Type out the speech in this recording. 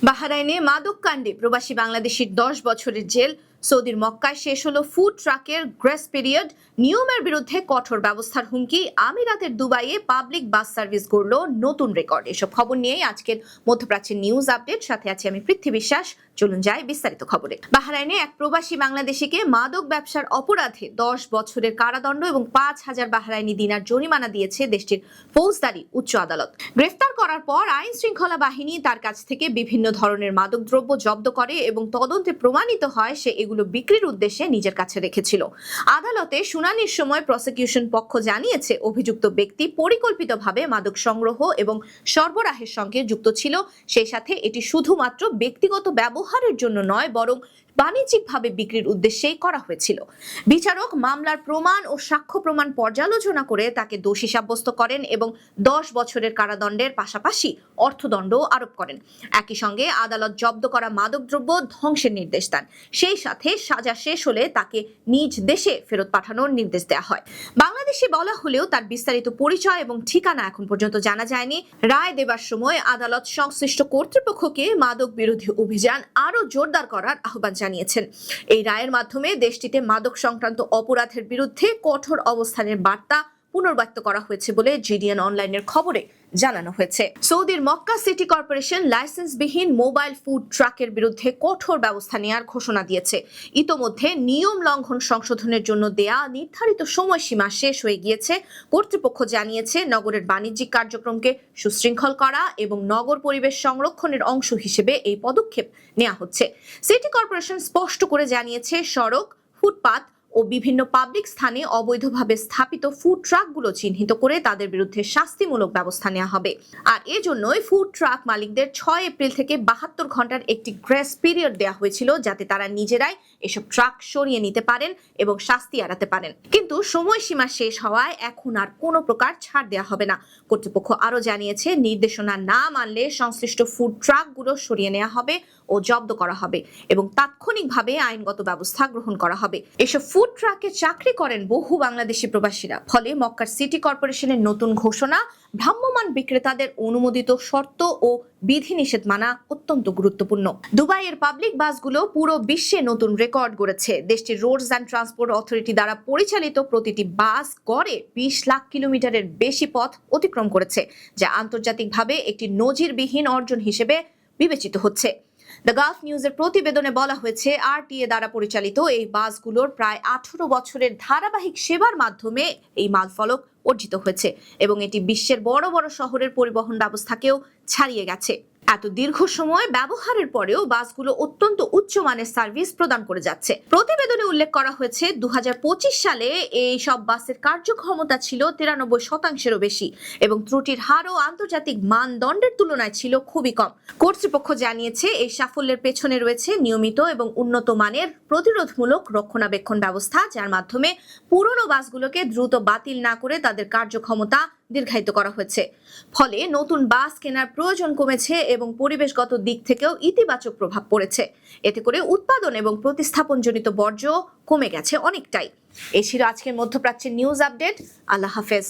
বাহরাইনে মাদক কাণ্ডে প্রবাসী বাংলাদেশির 10 বছরের জেল। সৌদির মক্কায় শেষ হলো ফুড ট্রাকের গ্রেস পিরিয়ড। নিয়মের বিরুদ্ধে কঠোর ব্যবস্থার হুমকি। আমিরাতের দুবাইয়ে পাবলিক বাস সার্ভিস গড়ল নতুন রেকর্ড। এসব খবর নিয়েই আজকের মধ্যপ্রাচ্যের নিউজ আপডেট। সাথে আছি আমি পৃথ্বী বিশ্বাস। চলুন যাই বিস্তারিত খবরে। বাহরাইনে এক প্রবাসী বাংলাদেশিকে মাদক ব্যবসার অপরাধে 10 বছরের কারাদণ্ড এবং 5,000 বাহরাইনি দিনার জরিমানা দিয়েছে দেশটির ফৌজদারি উচ্চ আদালত। গ্রেফতার করার পর আইন শৃঙ্খলা বাহিনী তার কাছ থেকে বিভিন্ন ধরনের মাদকদ্রব্য জব্দ করে এবং তদন্তে প্রমাণিত হয় সে এগুলো বিক্রির উদ্দেশ্যে নিজের কাছে রেখেছিল। আদালতে শুনানির সময় প্রসিকিউশন পক্ষ জানিয়েছে অভিযুক্ত ব্যক্তি পরিকল্পিতভাবে মাদক সংগ্রহ এবং সরবরাহের সঙ্গে যুক্ত ছিল। সেই সাথে এটি শুধুমাত্র ব্যক্তিগত ব্যবহারের জন্য নয়, বরং বাণিজ্যিকভাবে বিক্রির উদ্দেশ্যেই করা হয়েছিল। বিচারক মামলার প্রমাণ ও সাক্ষ্য প্রমাণ পর্যালোচনা করে তাকে দোষী সাব্যস্ত করেন এবং 10 বছরের কারাদণ্ডের পাশাপাশি অর্থদণ্ড আরোপ করেন। একই সঙ্গে আদালত জব্দ করা মাদকদ্রব্য ধ্বংসের নির্দেশ দেন। সেই সাথে সাজা শেষ হলে তাকে নিজ দেশে ফেরত পাঠানোর নির্দেশ দেওয়া হয়। বাংলাদেশে বলা হলেও তার বিস্তারিত পরিচয় এবং ঠিকানা এখন পর্যন্ত জানা যায়নি। রায় দেবার সময় আদালত সংশ্লিষ্ট কর্তৃপক্ষকে মাদক বিরোধী অভিযান আরো জোরদার করার আহ্বান জানিয়েছেন। এই রায়ের মাধ্যমে দেশটিতে মাদক সংক্রান্ত অপরাধের বিরুদ্ধে কঠোর অবস্থানের বার্তা পুনর্ব্যক্ত করা হয়েছে বলে জিডিএন অনলাইনের খবরে জানানো হয়েছে। সৌদির মক্কা সিটি কর্পোরেশন লাইসেন্সবিহীন মোবাইল ফুড ট্রাকের বিরুদ্ধে কঠোর ব্যবস্থা নেওয়ার ঘোষণা দিয়েছে। ইতোমধ্যে নিয়ম লঙ্ঘন সংশোধনের জন্য দেয়া নির্ধারিত সময়সীমা শেষ হয়ে গিয়েছে। কর্তৃপক্ষ জানিয়েছে নগরের বাণিজ্যিক কার্যক্রমকে সুশৃঙ্খল করা এবং নগর পরিবেশ সংরক্ষণের অংশ হিসেবে এই পদক্ষেপ নেওয়া হচ্ছে। সিটি কর্পোরেশন স্পষ্ট করে জানিয়েছে সড়ক, ফুটপাত ও বিভিন্ন পাবলিক স্থানে অবৈধভাবে স্থাপিত ফুড ট্রাকগুলো চিহ্নিত করে তাদের বিরুদ্ধে শাস্তিমূলক ব্যবস্থা নেওয়া হবে। আর এজন্যই ফুড ট্রাক মালিকদের 6 এপ্রিল থেকে 72 ঘন্টার একটি গ্রেস পিরিয়ড দেওয়া হয়েছিল, যাতে তারা নিজেরাই এসব ট্রাক সরিয়ে নিতে পারেন এবং শাস্তি এড়াতে পারেন। কিন্তু সময়সীমা শেষ হওয়ায় এখন আর কোনো প্রকার ছাড় দেওয়া হবে না। কর্তৃপক্ষ আরো জানিয়েছে নির্দেশনা না মানলে সংশ্লিষ্ট ফুড ট্রাকগুলো সরিয়ে নেওয়া হবে ও জব্দ করা হবে এবং তাৎক্ষণিকভাবে আইনগত ব্যবস্থা গ্রহণ করা হবে। এসব ফুড ট্রাকে চাকরি করেন বহু বাংলাদেশি প্রবাসীরা। ফলে মক্কার সিটি কর্পোরেশনের নতুন ঘোষণা ভ্রাম্যমাণ বিক্রেতাদের অনুমোদিত শর্ত ও বিধিনিষেধ মানা অত্যন্ত গুরুত্বপূর্ণ। দুবাইয়ের পাবলিক বাসগুলো পুরো বিশ্বে নতুন রেকর্ড গড়েছে। দেশটির রোডস অ্যান্ড ট্রান্সপোর্ট অথরিটি দ্বারা পরিচালিত প্রতিটি বাস গড়ে 20 লাখ কিলোমিটারের বেশি পথ অতিক্রম করেছে, যা আন্তর্জাতিকভাবে একটি নজিরবিহীন অর্জন হিসেবে বিবেচিত হচ্ছে। দ্য গালফ নিউজের প্রতিবেদনে বলা হয়েছে আরটিএ দ্বারা পরিচালিত এই বাসগুলোর প্রায় 18 বছরের ধারাবাহিক সেবার মাধ্যমে এই মাইলফলক অর্জিত হয়েছে এবং এটি বিশ্বের বড় বড় শহরের পরিবহন ব্যবস্থাকেও ছাড়িয়ে গেছে। এত দীর্ঘ সময় ব্যবহারের পরেও বাসগুলো অত্যন্ত উচ্চমানের সার্ভিস প্রদান করে যাচ্ছে। প্রতিবেদনে উল্লেখ করা হয়েছে 2025 সালে এই সব বাসের কার্যক্ষমতা ছিল 93%-এরও বেশি এবং ত্রুটির হারও আন্তর্জাতিক মানদণ্ডের তুলনায় ছিল খুবই কম। কর্তৃপক্ষ জানিয়েছে এই সাফল্যের পেছনে রয়েছে নিয়মিত এবং উন্নত মানের প্রতিরোধমূলক রক্ষণাবেক্ষণ ব্যবস্থা, যার মাধ্যমে পুরনো বাসগুলোকে দ্রুত বাতিল না করে তাদের কার্যক্ষমতা দীর্ঘায়িত করা হয়েছে। ফলে নতুন বাস কেনার প্রয়োজন কমেছে এবং পরিবেশগত দিক থেকেও ইতিবাচক প্রভাব পড়েছে। এতে করে উৎপাদন এবং প্রতিস্থাপনজনিত বর্জ্য কমে গেছে অনেকটাই। এই ছিল আজকের মধ্যপ্রাচ্যের নিউজ আপডেট। আল্লাহ হাফেজ।